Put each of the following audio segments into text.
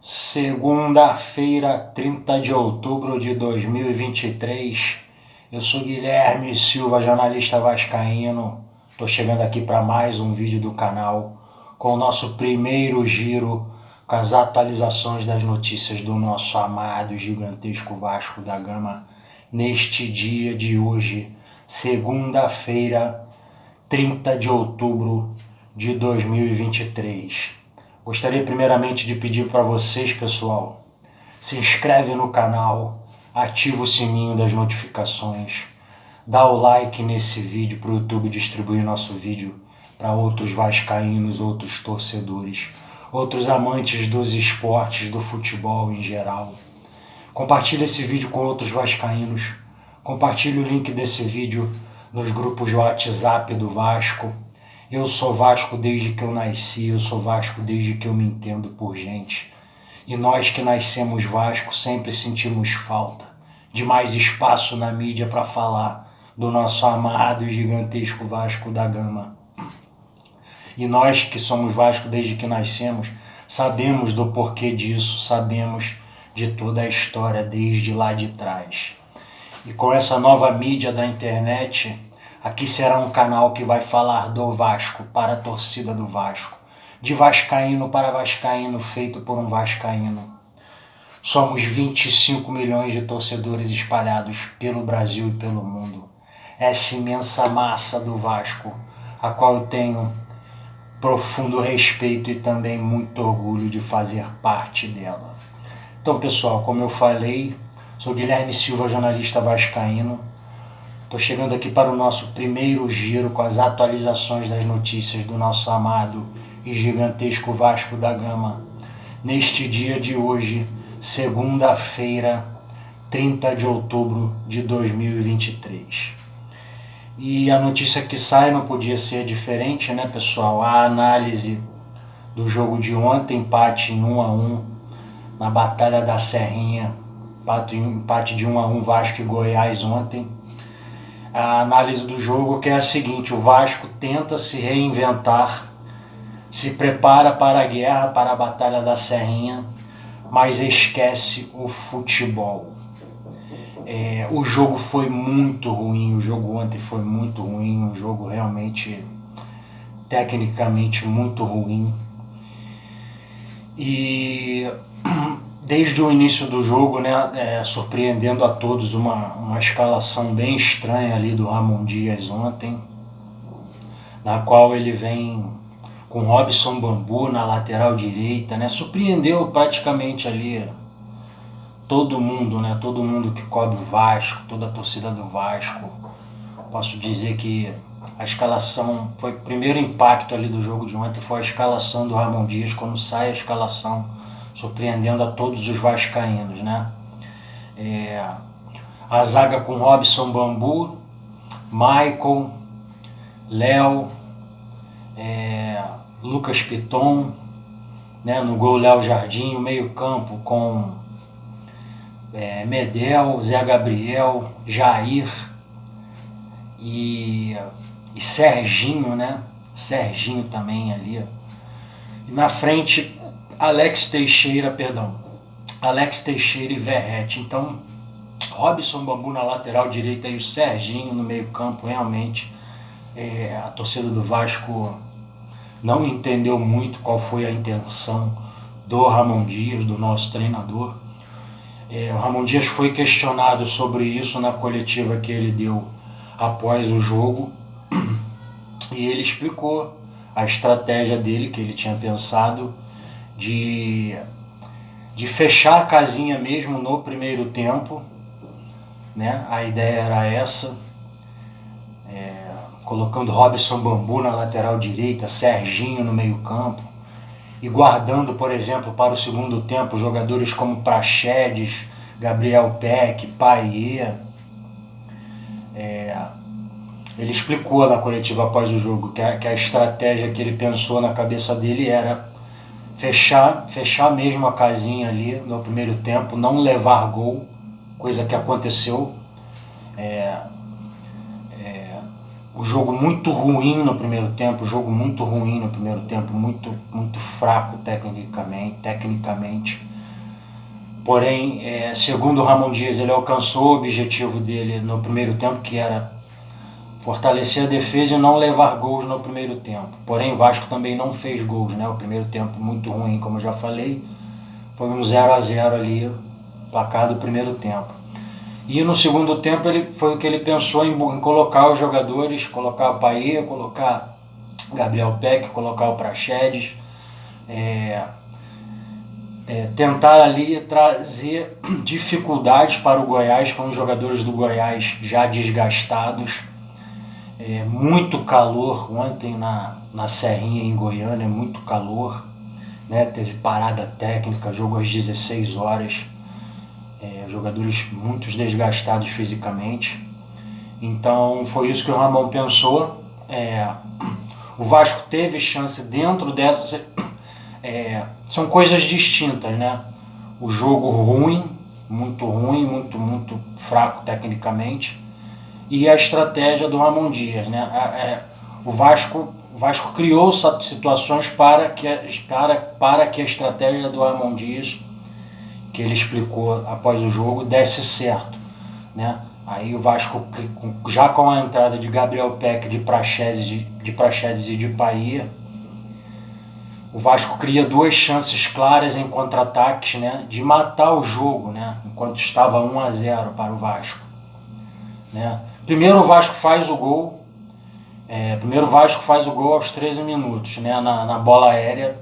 Segunda-feira, 30 de outubro de 2023. Eu sou Guilherme Silva, jornalista vascaíno. Estou chegando aqui para mais um vídeo do canal com o nosso primeiro giro com as atualizações das notícias do nosso amado e gigantesco Vasco da Gama neste dia de hoje, segunda-feira, 30 de outubro de 2023. Gostaria primeiramente de pedir para vocês, pessoal, se inscreve no canal, ativa o sininho das notificações, dá o like nesse vídeo para o YouTube distribuir nosso vídeo para outros vascaínos, outros torcedores, outros amantes dos esportes, do futebol em geral. Compartilhe esse vídeo com outros vascaínos, compartilhe o link desse vídeo nos grupos de WhatsApp do Vasco. Eu sou Vasco desde que eu nasci, eu sou Vasco desde que eu me entendo por gente. E nós que nascemos Vasco sempre sentimos falta de mais espaço na mídia para falar do nosso amado e gigantesco Vasco da Gama. E nós que somos Vasco desde que nascemos, sabemos do porquê disso, sabemos de toda a história desde lá de trás. E com essa nova mídia da internet, aqui será um canal que vai falar do Vasco para a torcida do Vasco, de vascaíno para vascaíno, feito por um vascaíno. Somos 25 milhões de torcedores espalhados pelo Brasil e pelo mundo. Essa imensa massa do Vasco, a qual eu tenho profundo respeito e também muito orgulho de fazer parte dela. Então, pessoal, como eu falei, sou Guilherme Silva, jornalista vascaíno. Estou chegando aqui para o nosso primeiro giro com as atualizações das notícias do nosso amado e gigantesco Vasco da Gama. Neste dia de hoje, segunda-feira, 30 de outubro de 2023. E a notícia que sai não podia ser diferente, né, pessoal? A análise do jogo de ontem, empate em 1-1 na Batalha da Serrinha, empate de 1-1 Vasco e Goiás ontem. A análise do jogo que é a seguinte: o Vasco tenta se reinventar, se prepara para a guerra, para a Batalha da Serrinha, mas esquece o futebol. O jogo foi muito ruim, o jogo ontem foi muito ruim, um jogo realmente tecnicamente muito ruim. E desde o início do jogo, né, surpreendendo a todos, uma escalação bem estranha ali do Ramon Dias ontem, na qual ele vem com Robson Bambu na lateral direita, né, surpreendeu praticamente ali todo mundo, né, todo mundo que cobre o Vasco, toda a torcida do Vasco. Posso dizer que a escalação foi o primeiro impacto ali do jogo de ontem, foi a escalação do Ramon Dias, quando sai a escalação, surpreendendo a todos os vascaínos, né? A zaga com Robson Bambu, Michael, Léo, Lucas Piton, né? No gol Léo Jardim, o meio campo com Medel, Zé Gabriel, Jair e Serginho, né? Serginho também ali. E na frente, Alex Teixeira e Verratti. Então, Robson Bambu na lateral direita e o Serginho no meio campo. Realmente, a torcida do Vasco não entendeu muito qual foi a intenção do Ramon Dias, do nosso treinador. O Ramon Dias foi questionado sobre isso na coletiva que ele deu após o jogo, e ele explicou a estratégia dele, que ele tinha pensado de fechar a casinha mesmo no primeiro tempo, né? A ideia era essa, colocando Robson Bambu na lateral direita, Serginho no meio campo, e guardando, por exemplo, para o segundo tempo, jogadores como Praxedes, Gabriel Peck, Paier. Ele explicou na coletiva após o jogo que a estratégia que ele pensou na cabeça dele era fechar mesmo a casinha ali no primeiro tempo, não levar gol, coisa que aconteceu. O jogo muito ruim no primeiro tempo, muito fraco tecnicamente. Porém, segundo o Ramon Dias, ele alcançou o objetivo dele no primeiro tempo, que era fortalecer a defesa e não levar gols no primeiro tempo. Porém, o Vasco também não fez gols, né? O primeiro tempo muito ruim, como eu já falei, foi um 0-0 ali, placar do primeiro tempo. E no segundo tempo foi o que ele pensou em colocar os jogadores, colocar o Payet, colocar Gabriel Peck, colocar o Praxedes, tentar ali trazer dificuldades para o Goiás, com os jogadores do Goiás já desgastados. Muito calor ontem na Serrinha em Goiânia, muito calor, né? Teve parada técnica, jogo às 16 horas, jogadores muito desgastados fisicamente. Então foi isso que o Ramon pensou. O Vasco teve chance dentro dessa. São coisas distintas, né? O jogo ruim, muito fraco tecnicamente, e a estratégia do Ramon Dias, né? O Vasco criou situações para que a estratégia do Ramon Dias, que ele explicou após o jogo, desse certo, né? Aí o Vasco, já com a entrada de Gabriel Peck, de Praxedes e de Payet, o Vasco cria duas chances claras em contra-ataques, né, de matar o jogo, né, enquanto estava 1-0 para o Vasco, né. Primeiro o Vasco faz o gol, aos 13 minutos, né, na bola aérea,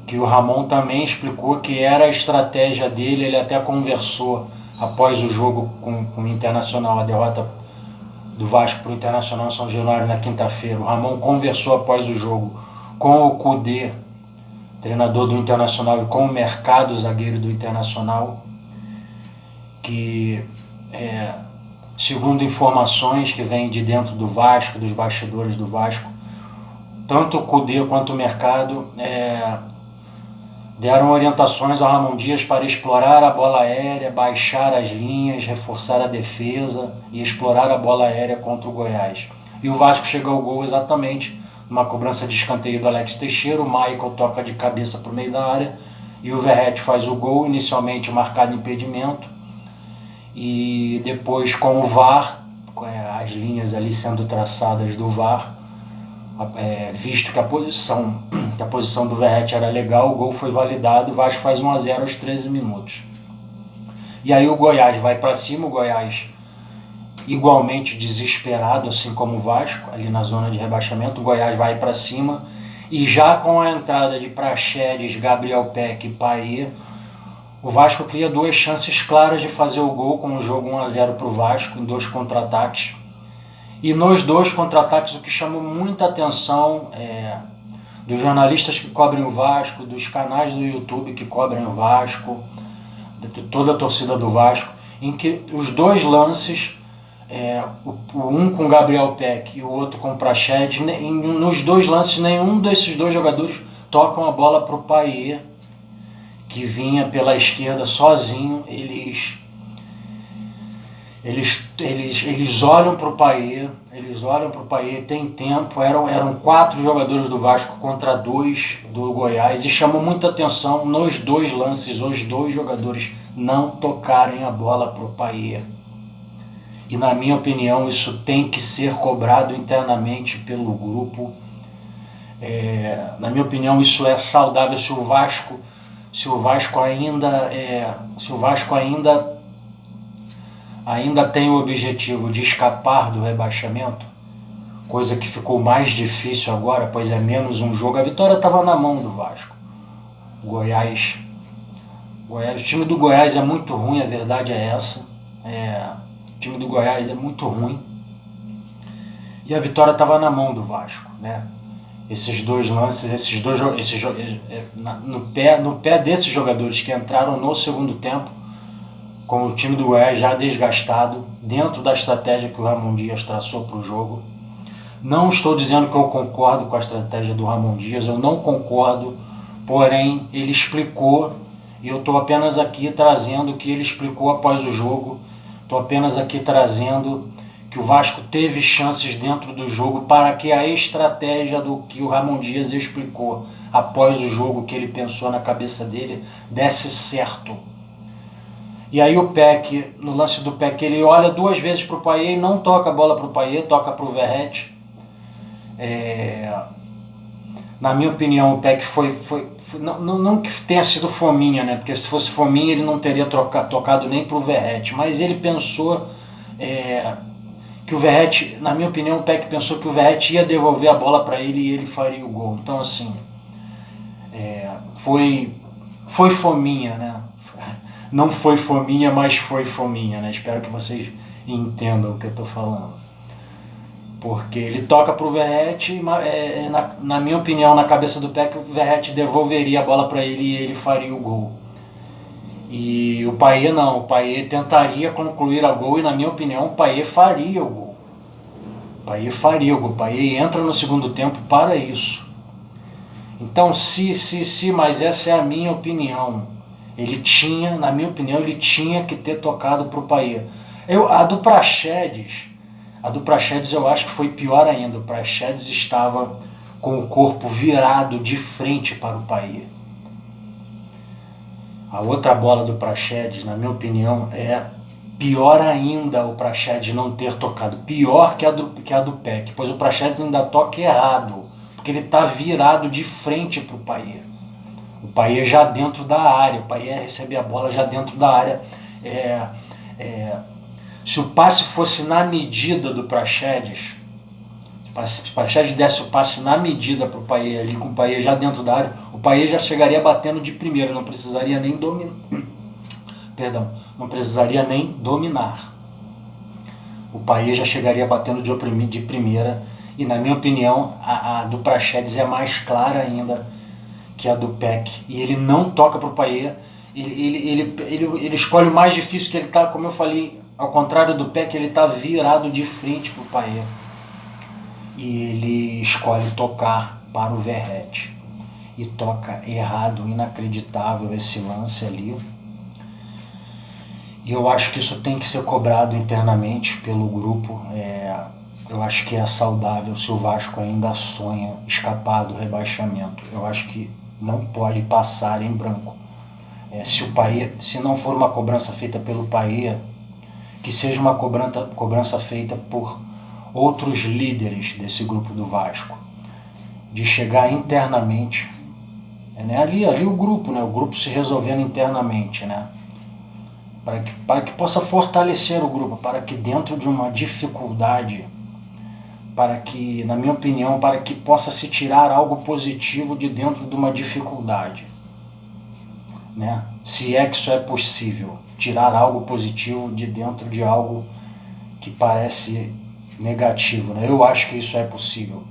que o Ramon também explicou que era a estratégia dele. Ele até conversou após o jogo com o Internacional, a derrota do Vasco para o Internacional São Januário na quinta-feira. O Ramon conversou após o jogo com o Kudê, treinador do Internacional, e com o Mercado, zagueiro do Internacional, que, segundo informações que vêm de dentro do Vasco, dos bastidores do Vasco, tanto o Kudê quanto o Mercado deram orientações ao Ramon Dias para explorar a bola aérea, baixar as linhas, reforçar a defesa e explorar a bola aérea contra o Goiás. E o Vasco chegou ao gol exatamente numa cobrança de escanteio do Alex Teixeira. O Michael toca de cabeça para o meio da área e o Verratti faz o gol, inicialmente marcado impedimento, e depois com o VAR, as linhas ali sendo traçadas do VAR, visto que a posição do Verratti era legal, o gol foi validado. O Vasco faz 1-0 aos 13 minutos. E aí o Goiás vai para cima, o Goiás igualmente desesperado, assim como o Vasco, ali na zona de rebaixamento. O Goiás vai para cima e já com a entrada de Praxedes, Gabriel Peck e Payet, o Vasco cria duas chances claras de fazer o gol, com o jogo 1-0 para o Vasco, em 2 contra-ataques. E nos 2 contra-ataques, o que chamou muita atenção dos jornalistas que cobrem o Vasco, dos canais do YouTube que cobrem o Vasco, de toda a torcida do Vasco, em que os 2 lances, um com Gabriel Peck e o outro com Praxedes, nos 2 lances nenhum desses 2 jogadores tocam a bola para o Payet, que vinha pela esquerda sozinho. Eles olham para o Payet, tem tempo. Eram 4 jogadores do Vasco contra 2 do Goiás, e chamou muita atenção nos 2 lances os 2 jogadores não tocarem a bola para o Payet. E na minha opinião isso tem que ser cobrado internamente pelo grupo. Na minha opinião isso é saudável. Se o Vasco ainda tem o objetivo de escapar do rebaixamento, coisa que ficou mais difícil agora, pois é menos um jogo. A vitória estava na mão do Vasco. O time do Goiás é muito ruim, a verdade é essa. O time do Goiás é muito ruim e a vitória estava na mão do Vasco, né? Esses 2 lances, no pé desses jogadores que entraram no segundo tempo, com o time do Goiás já desgastado, dentro da estratégia que o Ramon Dias traçou para o jogo. Não estou dizendo que eu concordo com a estratégia do Ramon Dias, eu não concordo, porém ele explicou, e eu estou apenas aqui trazendo o que ele explicou após o jogo. Estou apenas aqui trazendo que o Vasco teve chances dentro do jogo para que a estratégia do que o Ramon Dias explicou, após o jogo que ele pensou na cabeça dele desse certo. E aí o Peck, no lance do Peck, ele olha 2 vezes para o Payet e não toca a bola para o Payet, toca para o Verratti. Na minha opinião, o Peck foi não que tenha sido fominha, né? Porque se fosse fominha ele não teria tocado nem para o Verratti, mas ele pensou que o Verratti, na minha opinião, o Peck pensou que o Verratti ia devolver a bola para ele e ele faria o gol. Então, assim, foi fominha, né? Não foi fominha, mas foi fominha, né? Espero que vocês entendam o que eu estou falando. Porque ele toca pro Verratti, na minha opinião, na cabeça do Peck, o Verratti devolveria a bola para ele e ele faria o gol. E o Payet não, o Payet tentaria concluir a gol e, na minha opinião, o Payet faria o gol. O Payet entra no segundo tempo para isso. Então, mas essa é a minha opinião. Na minha opinião, ele tinha que ter tocado pro Payet. A do Praxedes eu acho que foi pior ainda. O Praxedes estava com o corpo virado de frente para o Payet. A outra bola do Praxedes, na minha opinião, é pior ainda o Praxedes não ter tocado. Pior que a do Peck, pois o Praxedes ainda toca errado, porque ele está virado de frente para o Payet. O Payet já dentro da área, o Payet recebe a bola já dentro da área. Se o passe fosse na medida do Praxedes, se o Praxedes desse o passe na medida para o Payet ali, com o Payet já dentro da área, o Payet já chegaria batendo de primeira, não precisaria nem dominar. Não precisaria nem dominar. O Payet já chegaria batendo de primeira, e na minha opinião, a do Praxedes é mais clara ainda que a do Peck, e ele não toca para o Payet, ele escolhe o mais difícil, que ele está, como eu falei, ao contrário do Peck, ele está virado de frente para o Payet, e ele escolhe tocar para o Verratti, e toca errado, inacreditável esse lance ali, e eu acho que isso tem que ser cobrado internamente pelo grupo. Eu acho que é saudável se o Vasco ainda sonha escapar do rebaixamento. Eu acho que não pode passar em branco. Se não for uma cobrança feita pelo Payet, que seja uma cobrança feita por outros líderes desse grupo do Vasco, de chegar internamente, ali o grupo, né? O grupo se resolvendo internamente, né? Para que possa fortalecer o grupo, para que dentro de uma dificuldade, para que, na minha opinião, para que possa se tirar algo positivo de dentro de uma dificuldade, né? Se é que isso é possível, tirar algo positivo de dentro de algo que parece negativo, né? Eu acho que isso é possível,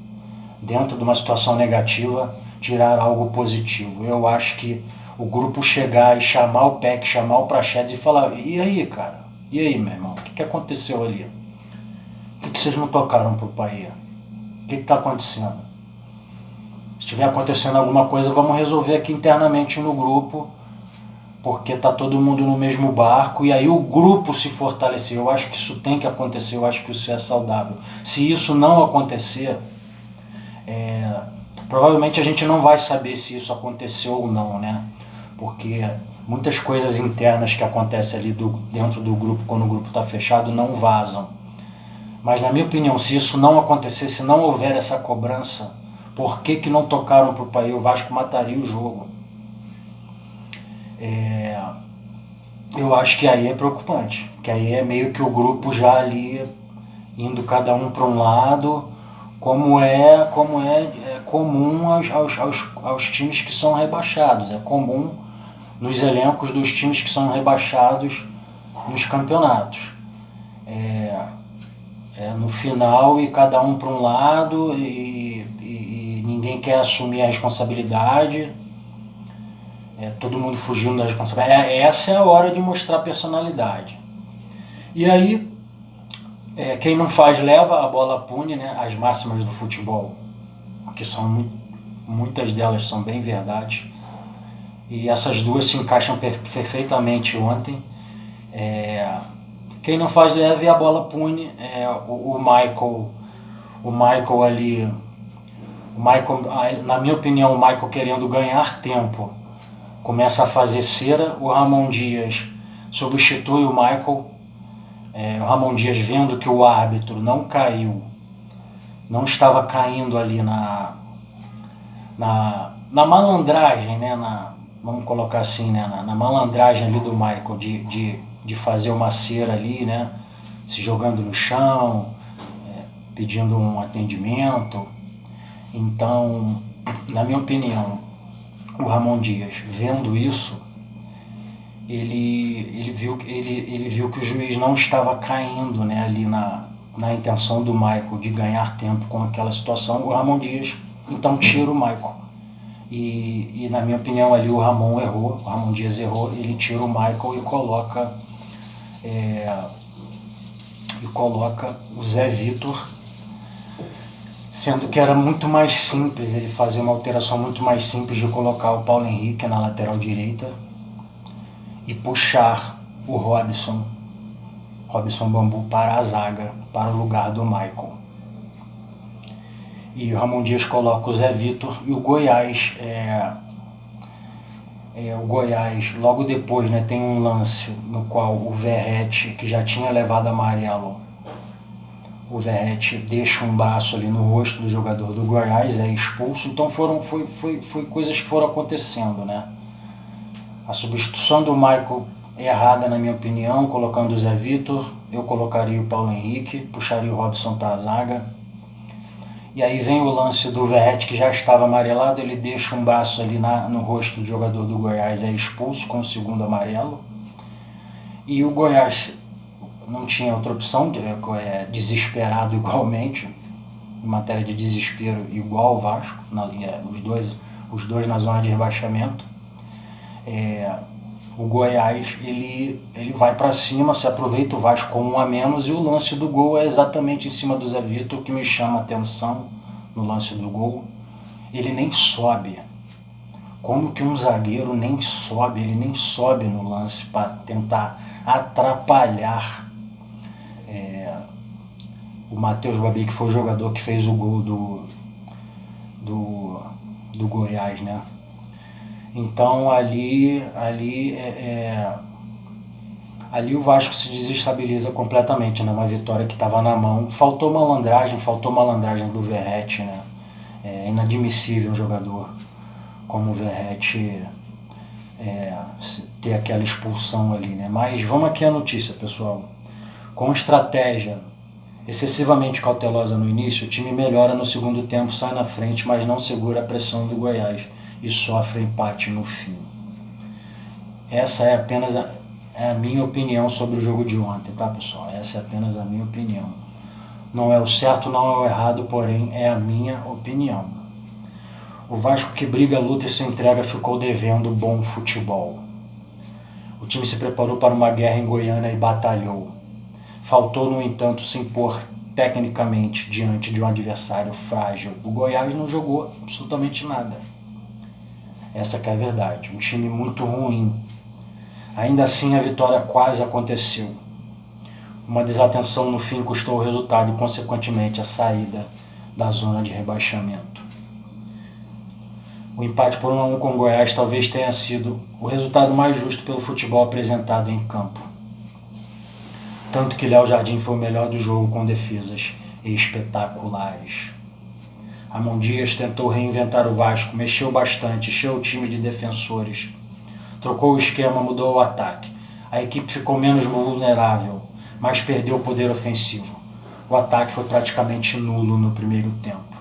dentro de uma situação negativa, tirar algo positivo. Eu acho que o grupo chegar e chamar o Peck, chamar o Praxedes e falar: e aí, cara? E aí, meu irmão? O que aconteceu ali? Por que vocês não tocaram pro Payet? O que está acontecendo? Se estiver acontecendo alguma coisa, vamos resolver aqui internamente no grupo, porque tá todo mundo no mesmo barco, e aí o grupo se fortalecer. Eu acho que isso tem que acontecer, eu acho que isso é saudável. Se isso não acontecer, provavelmente a gente não vai saber se isso aconteceu ou não, né? Porque muitas coisas internas que acontecem ali dentro do grupo, quando o grupo está fechado, não vazam. Mas, na minha opinião, se isso não acontecer, se não houver essa cobrança, por que não tocaram para o Payet? O Vasco mataria o jogo. Eu acho que aí é preocupante, que aí é meio que o grupo já ali indo cada um para um lado, como é comum aos times que são rebaixados, é comum nos elencos dos times que são rebaixados nos campeonatos. No final, e cada um para um lado, e ninguém quer assumir a responsabilidade, todo mundo fugindo da responsabilidade. Essa é a hora de mostrar personalidade. E aí, quem não faz leva, a bola pune, né? As máximas do futebol, que são muitas delas são bem verdade, e essas duas se encaixam perfeitamente ontem. Quem não faz leva e a bola pune. O Michael ali, O Michael, na minha opinião, o Michael querendo ganhar tempo, começa a fazer cera, o Ramon Dias substitui o Michael, o Ramon Dias vendo que o árbitro não caiu, não estava caindo ali na malandragem, né? Vamos colocar assim, né? Na malandragem ali do Michael de fazer uma cera ali, né? Se jogando no chão, pedindo um atendimento. Então, na minha opinião, o Ramon Dias, vendo isso, ele viu que o juiz não estava caindo, né, ali na intenção do Michael de ganhar tempo com aquela situação. O Ramon Dias então tira o Michael. E na minha opinião ali o Ramon Dias errou, ele tira o Michael e coloca o Zé Vitor, sendo que era muito mais simples ele fazer uma alteração muito mais simples de colocar o Paulo Henrique na lateral direita e puxar o Robson Bambu para a zaga, para o lugar do Michael. E o Ramon Dias coloca o Zé Vitor e o Goiás, logo depois, né, tem um lance no qual o Verratti, que já tinha levado amarelo, o Verratti deixa um braço ali no rosto do jogador do Goiás, é expulso. Então foi coisas que foram acontecendo, né? A substituição do Michael errada, na minha opinião, colocando o Zé Vitor, eu colocaria o Paulo Henrique, puxaria o Robson para a zaga. E aí vem o lance do Verratti, que já estava amarelado, ele deixa um braço ali no rosto do jogador do Goiás, é expulso com o segundo amarelo. E o Goiás não tinha outra opção, desesperado igualmente, em matéria de desespero, igual o Vasco, os dois na zona de rebaixamento. O Goiás ele vai para cima, se aproveita o Vasco com 1 a menos, e o lance do gol é exatamente em cima do Zé Vitor. O que me chama a atenção no lance do gol, ele nem sobe. Como que um zagueiro nem sobe? Ele nem sobe no lance para tentar atrapalhar o Matheus Babi, que foi o jogador que fez o gol do Goiás, né? Então ali o Vasco se desestabiliza completamente, né? Uma vitória que estava na mão. Faltou malandragem do Verratti, né? É inadmissível um jogador como o Verratti ter aquela expulsão ali, né? Mas vamos aqui à notícia, pessoal. Com estratégia excessivamente cautelosa no início, o time melhora no segundo tempo, sai na frente, mas não segura a pressão do Goiás e sofre empate no fim. Essa é apenas a minha opinião sobre o jogo de ontem, tá, pessoal? Essa é apenas a minha opinião. Não é o certo, não é o errado, porém é a minha opinião. O Vasco, que briga, luta e se entrega, ficou devendo bom futebol. O time se preparou para uma guerra em Goiânia e batalhou. Faltou, no entanto, se impor tecnicamente diante de um adversário frágil. O Goiás não jogou absolutamente nada. Essa que é a verdade. Um time muito ruim. Ainda assim, a vitória quase aconteceu. Uma desatenção no fim custou o resultado e, consequentemente, a saída da zona de rebaixamento. O empate por 1 a 1 com o Goiás talvez tenha sido o resultado mais justo pelo futebol apresentado em campo. Tanto que Léo Jardim foi o melhor do jogo, com defesas espetaculares. Ramon Dias tentou reinventar o Vasco, mexeu bastante, encheu o time de defensores. Trocou o esquema, mudou o ataque. A equipe ficou menos vulnerável, mas perdeu o poder ofensivo. O ataque foi praticamente nulo no primeiro tempo.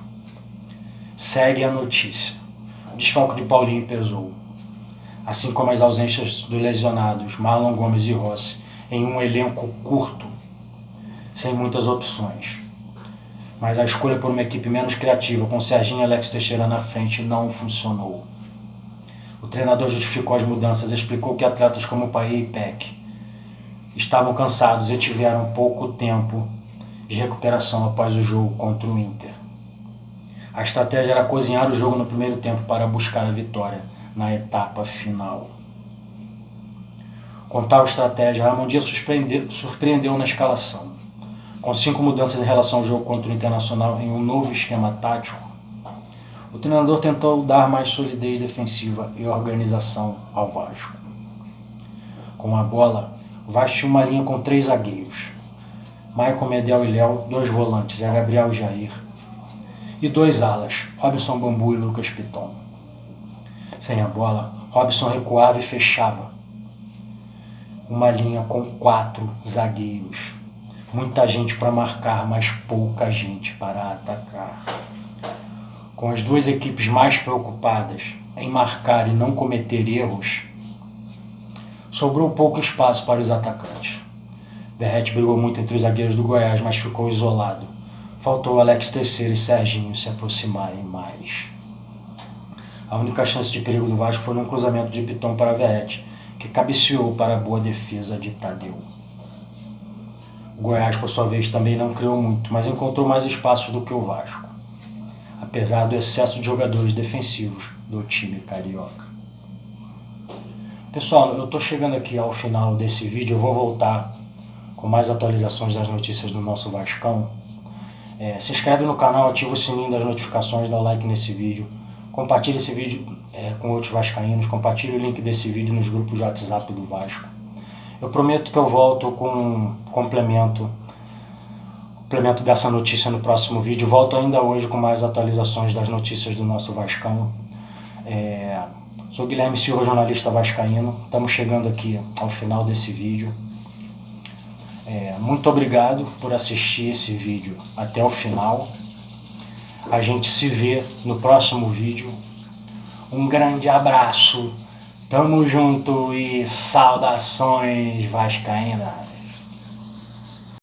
Segue a notícia. O desfalque de Paulinho pesou, assim como as ausências dos lesionados Marlon Gomes e Rossi, em um elenco curto, sem muitas opções. Mas a escolha por uma equipe menos criativa, com Serginho e Alex Teixeira na frente, não funcionou. O treinador justificou as mudanças, explicou que atletas como Paê e Peck estavam cansados e tiveram pouco tempo de recuperação após o jogo contra o Inter. A estratégia era cozinhar o jogo no primeiro tempo para buscar a vitória na etapa final. Com tal estratégia, Ramon Dias surpreendeu na escalação. Com 5 mudanças em relação ao jogo contra o Internacional em um novo esquema tático, O treinador tentou dar mais solidez defensiva e organização ao Vasco. Com a bola, o Vasco tinha uma linha com 3 zagueiros. Maicon, Medel e Léo, 2 volantes, Gabriel e Jair. E 2 alas, Robson Bambu e Lucas Piton. Sem a bola, Robson recuava e fechava. Uma linha com 4 zagueiros. Muita gente para marcar, mas pouca gente para atacar. Com as 2 equipes mais preocupadas em marcar e não cometer erros, sobrou pouco espaço para os atacantes. Verratti brigou muito entre os zagueiros do Goiás, mas ficou isolado. Faltou Alex Teixeira e Serginho se aproximarem mais. A única chance de perigo do Vasco foi num cruzamento de Piton para Verratti, que cabeceou para a boa defesa de Tadeu. O Goiás, por sua vez, também não criou muito, mas encontrou mais espaços do que o Vasco, apesar do excesso de jogadores defensivos do time carioca. Pessoal, eu estou chegando aqui ao final desse vídeo, eu vou voltar com mais atualizações das notícias do nosso Vascão. Se inscreve no canal, ativa o sininho das notificações, dá o like nesse vídeo, compartilha esse vídeo com outros vascaínos, compartilha o link desse vídeo nos grupos de WhatsApp do Vasco. Eu prometo que eu volto com um complemento dessa notícia no próximo vídeo. Volto ainda hoje com mais atualizações das notícias do nosso Vascão. Sou Guilherme Silva, jornalista vascaíno. Estamos chegando aqui ao final desse vídeo. Muito obrigado por assistir esse vídeo até o final. A gente se vê no próximo vídeo. Um grande abraço. Tamo junto e saudações vascaínas.